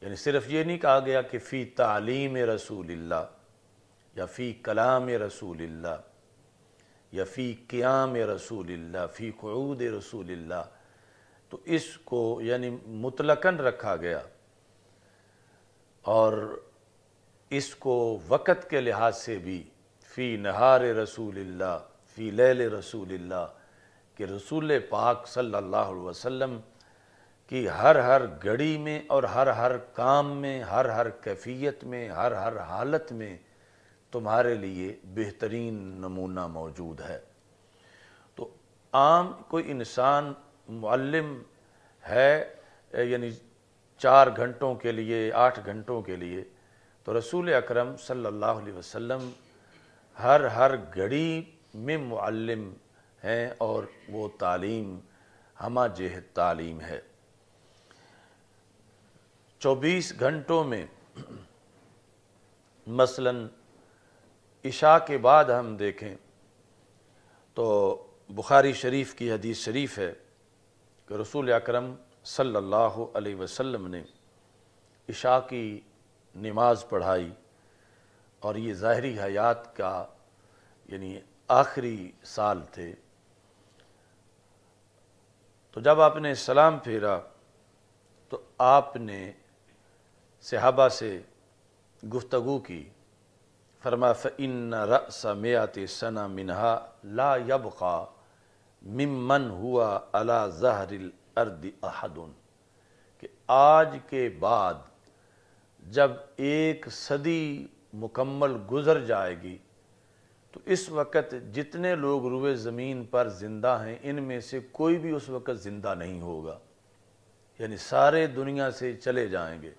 یعنی صرف یہ نہیں کہا گیا کہ فی تعلیم رسول اللہ یا فی کلام رسول اللہ یا فی قیام رسول اللہ فی قعود رسول اللہ، تو اس کو یعنی مطلقاً رکھا گیا، اور اس کو وقت کے لحاظ سے بھی فی نہار رسول اللہ فی لیل رسول اللہ، کہ رسول پاک صلی اللہ علیہ وسلم کی ہر گھڑی میں اور ہر کام میں، ہر کیفیت میں، ہر حالت میں تمہارے لیے بہترین نمونہ موجود ہے۔ تو عام کوئی انسان معلم ہے یعنی 4 گھنٹوں کے لیے 8 گھنٹوں کے لیے، تو رسول اکرم صلی اللہ علیہ وسلم ہر گھڑی میں معلم ہیں، اور وہ تعلیم ہمہ جہت تعلیم ہے۔ 24 گھنٹوں میں مثلاً عشاء کے بعد ہم دیکھیں تو بخاری شریف کی حدیث شریف ہے کہ رسول اکرم صلی اللہ علیہ وسلم نے عشاء کی نماز پڑھائی، اور یہ ظاہری حیات کا یعنی آخری سال تھے۔ تو جب آپ نے سلام پھیرا تو آپ نے صحابہ سے گفتگو کی، فرمایا فإن رأس مئات سنہ منها لا يبقى ممن هو على ظہر الارض احد، کہ آج کے بعد جب 1 صدی مکمل گزر جائے گی تو اس وقت جتنے لوگ روئے زمین پر زندہ ہیں ان میں سے کوئی بھی اس وقت زندہ نہیں ہوگا، یعنی سارے دنیا سے چلے جائیں گے۔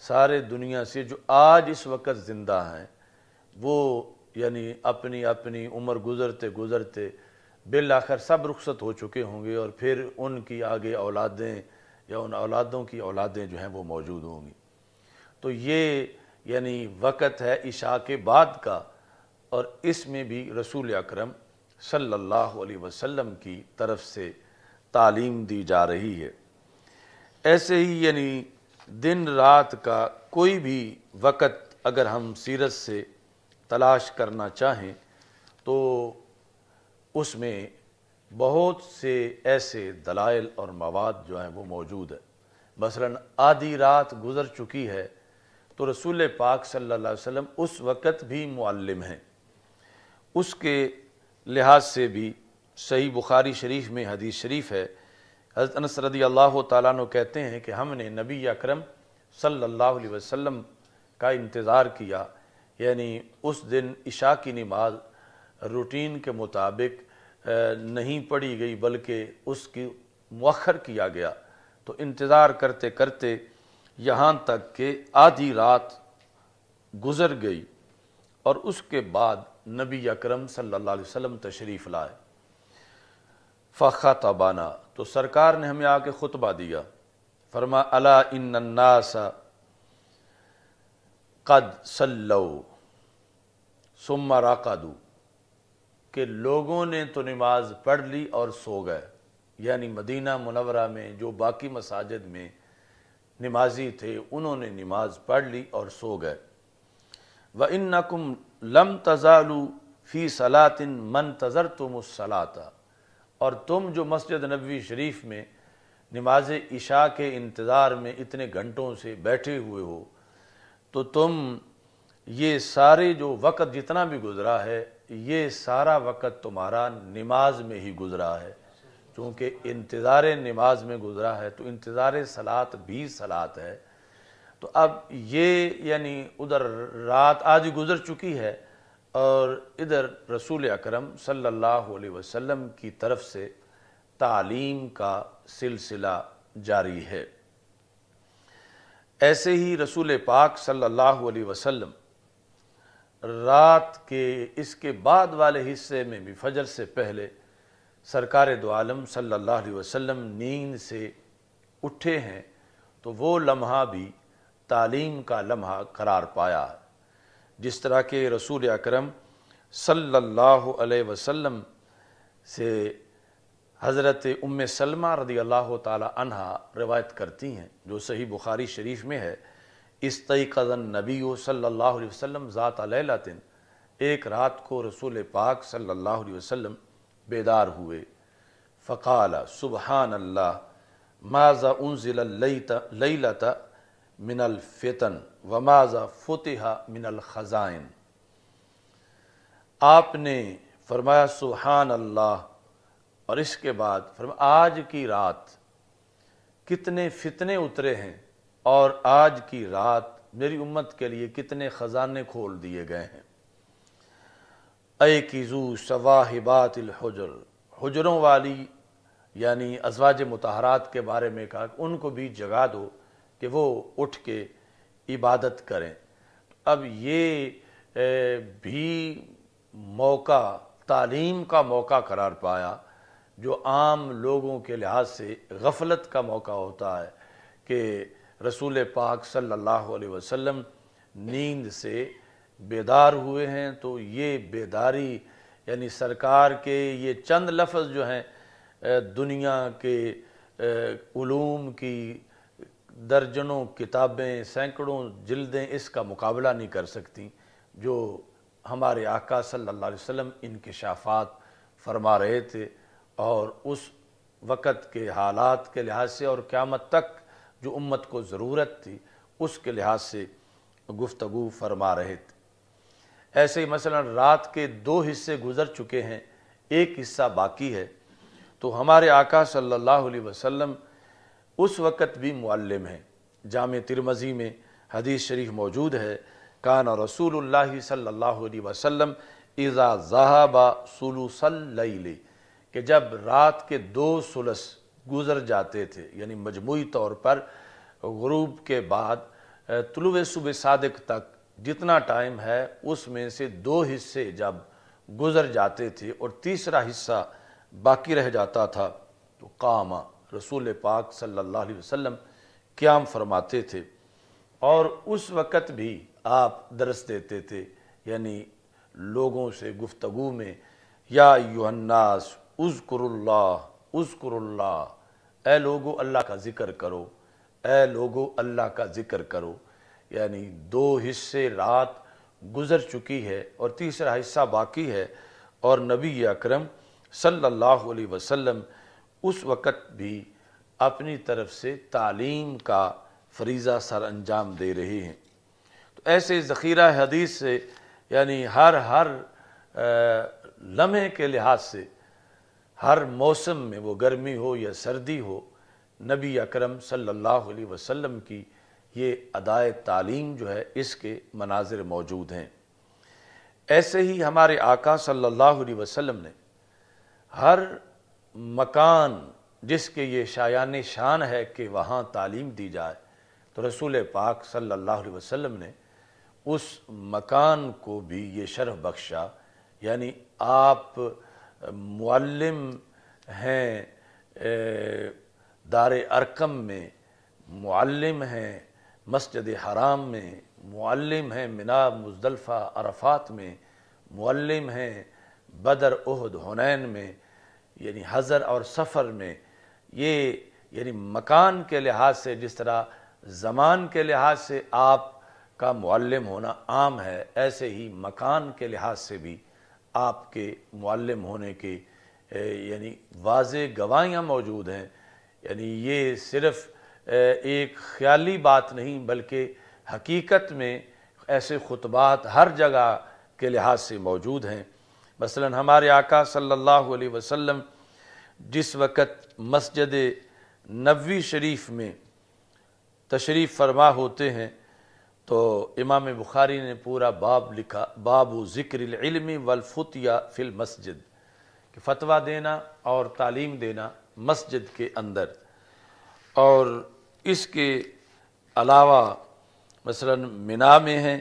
سارے دنیا سے جو آج اس وقت زندہ ہیں وہ یعنی اپنی عمر گزرتے گزرتے بالآخر سب رخصت ہو چکے ہوں گے، اور پھر ان کی آگے اولادیں یا ان اولادوں کی اولادیں جو ہیں وہ موجود ہوں گی۔ تو یہ یعنی وقت ہے عشاء کے بعد کا، اور اس میں بھی رسول اکرم صلی اللہ علیہ وسلم کی طرف سے تعلیم دی جا رہی ہے۔ ایسے ہی یعنی دن رات کا کوئی بھی وقت اگر ہم سیرت سے تلاش کرنا چاہیں تو اس میں بہت سے ایسے دلائل اور مواد جو ہیں وہ موجود ہے۔ مثلا آدھی رات گزر چکی ہے تو رسول پاک صلی اللہ علیہ وسلم اس وقت بھی معلم ہیں۔ اس کے لحاظ سے بھی صحیح بخاری شریف میں حدیث شریف ہے، حضرت انس رضی اللہ تعالیٰ عنہ کہتے ہیں کہ ہم نے نبی اکرم صلی اللہ علیہ وسلم کا انتظار کیا، یعنی اس دن عشاء کی نماز روٹین کے مطابق نہیں پڑھی گئی بلکہ اس کی مؤخر کیا گیا، تو انتظار کرتے کرتے یہاں تک کہ آدھی رات گزر گئی، اور اس کے بعد نبی اکرم صلی اللہ علیہ وسلم تشریف لائے۔ فخطبنا، تو سرکار نے ہمیں آ کے خطبہ دیا، فرما الا ان الناس قد صلوا ثم رقدوا، کہ لوگوں نے تو نماز پڑھ لی اور سو گئے، یعنی مدینہ منورہ میں جو باقی مساجد میں نمازی تھے انہوں نے نماز پڑھ لی اور سو گئے۔ وَإِنَّكُمْ لَمْ تَزَالُوا فِي صَلَاةٍ مَنْ تَزَرْتُمُ الصَّلَاةَ، اور تم جو مسجد نبوی شریف میں نماز عشاء کے انتظار میں اتنے گھنٹوں سے بیٹھے ہوئے ہو، تو تم یہ سارے جو وقت جتنا بھی گزرا ہے یہ سارا وقت تمہارا نماز میں ہی گزرا ہے، چونکہ انتظار نماز میں گزرا ہے تو انتظار صلاۃ بھی صلاۃ ہے۔ تو اب یہ یعنی ادھر رات آدھی گزر چکی ہے اور ادھر رسول اکرم صلی اللہ علیہ وسلم کی طرف سے تعلیم کا سلسلہ جاری ہے۔ ایسے ہی رسول پاک صلی اللہ علیہ وسلم رات کے اس کے بعد والے حصے میں بھی فجر سے پہلے سرکار دو عالم صلی اللہ علیہ وسلم نیند سے اٹھے ہیں، تو وہ لمحہ بھی تعلیم کا لمحہ قرار پایا ہے۔ جس طرح کہ رسول اکرم صلی اللہ علیہ وسلم سے حضرت ام سلمہ رضی اللہ تعالی عنہا روایت کرتی ہیں جو صحیح بخاری شریف میں ہے، استیقظ النبی صلی اللہ علیہ وسلم ذات لیلۃ، ایک رات کو رسول پاک صلی اللہ علیہ وسلم بیدار ہوئے، فقال سبحان اللہ ماذا انزل اللیلۃ من الفتن وماذا فتح من الخزائن، آپ نے فرمایا سبحان اللہ، اور اس کے بعد فرمایا آج کی رات کتنے فتنے اترے ہیں، اور آج کی رات میری امت کے لیے کتنے خزانے کھول دیے گئے ہیں۔ ایقظوا صواحبات الحجر، حجروں والی یعنی ازواج مطہرات کے بارے میں کہا کہ ان کو بھی جگا دو کہ وہ اٹھ کے عبادت کریں۔ اب یہ بھی موقع تعلیم کا موقع قرار پایا، جو عام لوگوں کے لحاظ سے غفلت کا موقع ہوتا ہے کہ رسول پاک صلی اللہ علیہ وسلم نیند سے بیدار ہوئے ہیں، تو یہ بیداری یعنی سرکار کے یہ چند لفظ جو ہیں دنیا کے علوم کی درجنوں کتابیں سینکڑوں جلدیں اس کا مقابلہ نہیں کر سکتی جو ہمارے آقا صلی اللہ علیہ وسلم انکشافات فرما رہے تھے، اور اس وقت کے حالات کے لحاظ سے اور قیامت تک جو امت کو ضرورت تھی اس کے لحاظ سے گفتگو فرما رہے تھے۔ ایسے ہی مثلا رات کے 2 حصے گزر چکے ہیں، ایک حصہ باقی ہے، تو ہمارے آقا صلی اللہ علیہ وسلم اس وقت بھی معلم ہیں۔ جامع ترمذی میں حدیث شریف موجود ہے، کان رسول اللہ صلی اللہ علیہ وسلم اذا ذہب ثلث اللیل، کہ جب رات کے 2 ثلث گزر جاتے تھے، یعنی مجموعی طور پر غروب کے بعد طلوع صبح صادق تک جتنا ٹائم ہے اس میں سے 2 حصے جب گزر جاتے تھے اور تیسرا حصہ باقی رہ جاتا تھا تو قام، رسول پاک صلی اللہ علیہ وسلم قیام فرماتے تھے، اور اس وقت بھی آپ درس دیتے تھے، یعنی لوگوں سے گفتگو میں یا ایھا الناس اذکروا اللہ اذکروا اللہ، اے لوگو اللہ کا ذکر کرو، اے لوگو اللہ کا ذکر کرو، یعنی 2 حصے رات گزر چکی ہے اور تیسرا حصہ باقی ہے، اور نبی اکرم صلی اللہ علیہ وسلم اس وقت بھی اپنی طرف سے تعلیم کا فریضہ سر انجام دے رہے ہیں۔ تو ایسے ذخیرہ حدیث سے یعنی ہر لمحے کے لحاظ سے ہر موسم میں، وہ گرمی ہو یا سردی ہو، نبی اکرم صلی اللہ علیہ وسلم کی یہ ادائے تعلیم جو ہے اس کے مناظر موجود ہیں۔ ایسے ہی ہمارے آقا صلی اللہ علیہ وسلم نے ہر مکان جس کے یہ شایان شان ہے کہ وہاں تعلیم دی جائے، تو رسول پاک صلی اللہ علیہ وسلم نے اس مکان کو بھی یہ شرف بخشا، یعنی آپ معلم ہیں دار ارقم میں، معلم ہیں مسجد حرام میں، معلم ہیں مینا مزدلفہ عرفات میں، معلم ہیں بدر احد حنین میں، یعنی حضر اور سفر میں، یہ یعنی مکان کے لحاظ سے جس طرح زمان کے لحاظ سے آپ کا معلم ہونا عام ہے، ایسے ہی مکان کے لحاظ سے بھی آپ کے معلم ہونے کے یعنی واضح گواہیاں موجود ہیں۔ یعنی یہ صرف ایک خیالی بات نہیں بلکہ حقیقت میں ایسے خطبات ہر جگہ کے لحاظ سے موجود ہیں۔ مثلا ہمارے آقا صلی اللہ علیہ وسلم جس وقت مسجد نبوی شریف میں تشریف فرما ہوتے ہیں تو امام بخاری نے پورا باب لکھا، باب ذکر العلم والفتیہ فی المسجد، کہ فتویٰ دینا اور تعلیم دینا مسجد کے اندر۔ اور اس کے علاوہ مثلا منا میں ہیں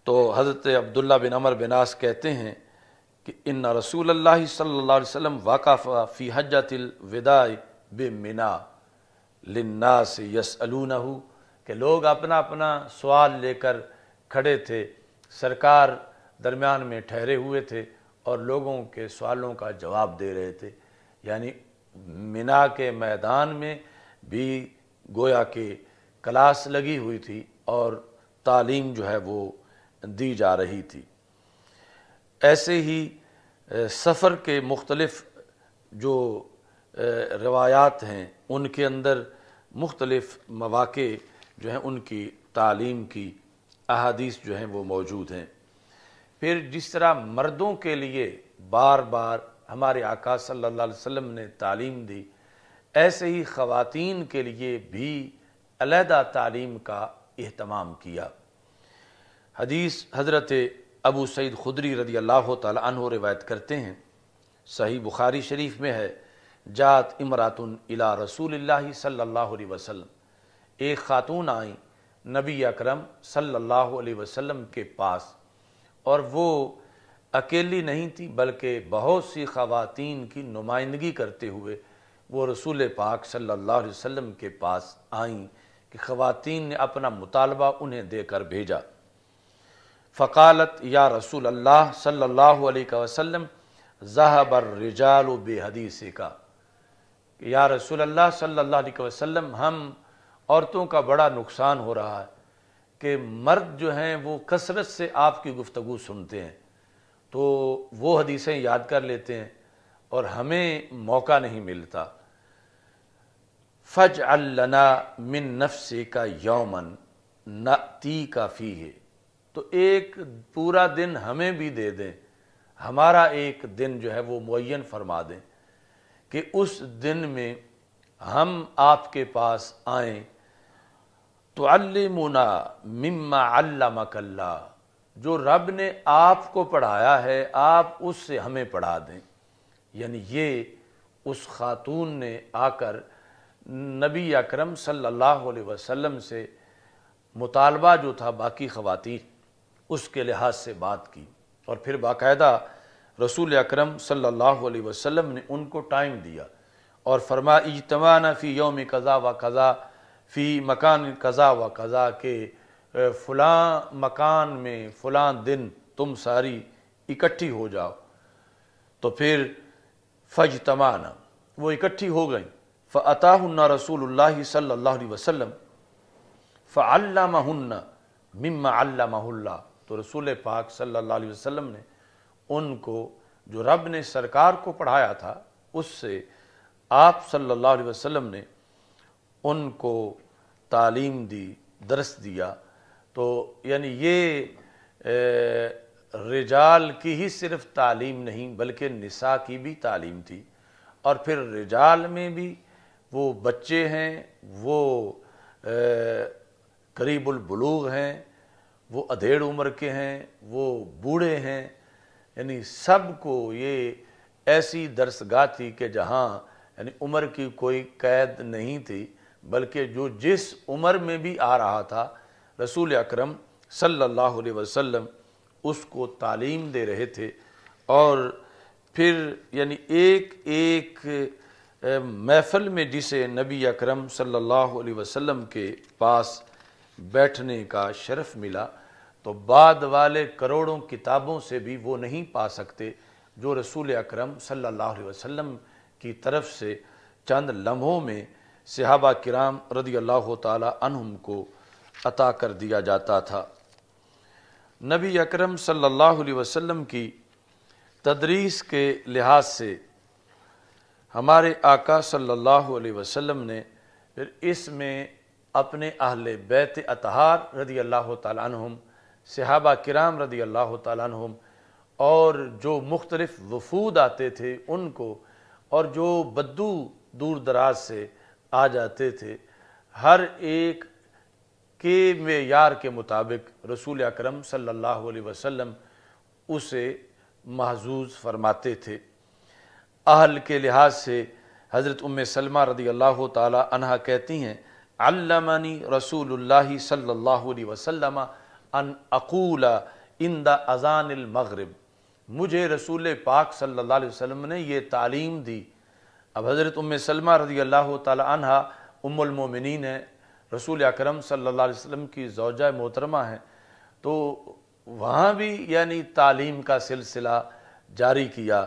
تو حضرت عبداللہ بن عمر بن عاص کہتے ہیں کہ ان رسول اللہ صلی اللہ علیہ وسلم وقف فی حجۃ الوداع بمنا للناس یسألونہ، کہ لوگ اپنا اپنا سوال لے کر کھڑے تھے، سرکار درمیان میں ٹھہرے ہوئے تھے اور لوگوں کے سوالوں کا جواب دے رہے تھے، یعنی مینا کے میدان میں بھی گویا کہ کلاس لگی ہوئی تھی اور تعلیم جو ہے وہ دی جا رہی تھی۔ ایسے ہی سفر کے مختلف جو روایات ہیں ان کے اندر مختلف مواقع جو ہیں ان کی تعلیم کی احادیث جو ہیں وہ موجود ہیں۔ پھر جس طرح مردوں کے لیے بار بار ہمارے آقا صلی اللہ علیہ وسلم نے تعلیم دی، ایسے ہی خواتین کے لیے بھی علیحدہ تعلیم کا اہتمام کیا۔ حدیث حضرت ابو سعید خدری رضی اللہ تعالی عنہ روایت کرتے ہیں، صحیح بخاری شریف میں ہے، جات امرات الی رسول اللہ صلی اللہ علیہ وسلم، ایک خاتون آئیں نبی اکرم صلی اللہ علیہ وسلم کے پاس، اور وہ اکیلی نہیں تھی بلکہ بہت سی خواتین کی نمائندگی کرتے ہوئے وہ رسول پاک صلی اللہ علیہ وسلم کے پاس آئیں کہ خواتین نے اپنا مطالبہ انہیں دے کر بھیجا۔ فقالت یا رسول اللہ صلی اللہ علیہ وسلم ذہب الرجال بحدیثک، کہ یا رسول اللہ صلی اللہ علیہ وسلم ہم عورتوں کا بڑا نقصان ہو رہا ہے کہ مرد جو ہیں وہ کثرت سے آپ کی گفتگو سنتے ہیں تو وہ حدیثیں یاد کر لیتے ہیں اور ہمیں موقع نہیں ملتا۔ فاجعل لنا من نفسک یوما نأتیک فیہ، تو ایک پورا دن ہمیں بھی دے دیں، ہمارا ایک دن جو ہے وہ معین فرما دیں کہ اس دن میں ہم آپ کے پاس آئیں، تعلمنا مما علمک اللہ، جو رب نے آپ کو پڑھایا ہے آپ اس سے ہمیں پڑھا دیں۔ یعنی یہ اس خاتون نے آ کر نبی اکرم صلی اللہ علیہ وسلم سے مطالبہ جو تھا باقی خواتین اس کے لحاظ سے بات کی، اور پھر باقاعدہ رسول اکرم صلی اللہ علیہ وسلم نے ان کو ٹائم دیا اور فرمایا اجتماعنا فی یوم قضا و قضا فی مکان قضا و قضا، کہ فلاں مکان میں فلاں دن تم ساری اکٹھی ہو جاؤ۔ تو پھر فاجتمعنا، وہ اکٹھی ہو گئیں، فاتاہن رسول اللہ صلی اللہ علیہ وسلم فعلمہن مما علمہ اللہ، تو رسول پاک صلی اللہ علیہ وسلم نے ان کو جو رب نے سرکار کو پڑھایا تھا اس سے آپ صلی اللہ علیہ وسلم نے ان کو تعلیم دی، درس دیا۔ تو یعنی یہ رجال کی ہی صرف تعلیم نہیں بلکہ نساء کی بھی تعلیم تھی، اور پھر رجال میں بھی وہ بچے ہیں، وہ قریب البلوغ ہیں، وہ ادھیڑ عمر کے ہیں، وہ بوڑھے ہیں، یعنی سب کو یہ ایسی درسگاہ تھی کہ جہاں یعنی عمر کی کوئی قید نہیں تھی، بلکہ جو جس عمر میں بھی آ رہا تھا رسول اکرم صلی اللہ علیہ وسلم اس کو تعلیم دے رہے تھے۔ اور پھر یعنی ایک ایک محفل میں جسے نبی اکرم صلی اللہ علیہ وسلم کے پاس بیٹھنے کا شرف ملا تو بعد والے کروڑوں کتابوں سے بھی وہ نہیں پا سکتے جو رسول اکرم صلی اللہ علیہ وسلم کی طرف سے چند لمحوں میں صحابہ کرام رضی اللہ تعالی عنہم کو عطا کر دیا جاتا تھا۔ نبی اکرم صلی اللہ علیہ وسلم کی تدریس کے لحاظ سے ہمارے آقا صلی اللہ علیہ وسلم نے پھر اس میں اپنے اہل بیت اطہار رضی اللہ تعالی عنہم، صحابہ کرام رضی اللہ تعالی عنہم، اور جو مختلف وفود آتے تھے ان کو، اور جو بدو دور دراز سے آ جاتے تھے، ہر ایک کے معیار کے مطابق رسول اکرم صلی اللہ علیہ وسلم اسے محظوظ فرماتے تھے۔ اہل کے لحاظ سے حضرت ام سلمہ رضی اللہ تعالی عنہا کہتی ہیں علمنی رسول اللہ صلی اللہ علیہ وسلم ان اقول عند اذان المغرب، مجھے رسول پاک صلی اللہ علیہ وسلم نے یہ تعلیم دی۔ اب حضرت ام سلمہ رضی اللہ تعالی عنہا ام المومنین ہیں، رسول اکرم صلی اللہ علیہ وسلم کی زوجہ محترمہ ہیں، تو وہاں بھی یعنی تعلیم کا سلسلہ جاری کیا۔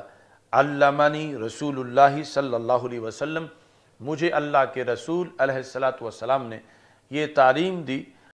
علمنی رسول اللہ صلی اللہ علیہ وسلم، مجھے اللہ کے رسول علیہ الصلاۃ والسلام نے یہ تعلیم دی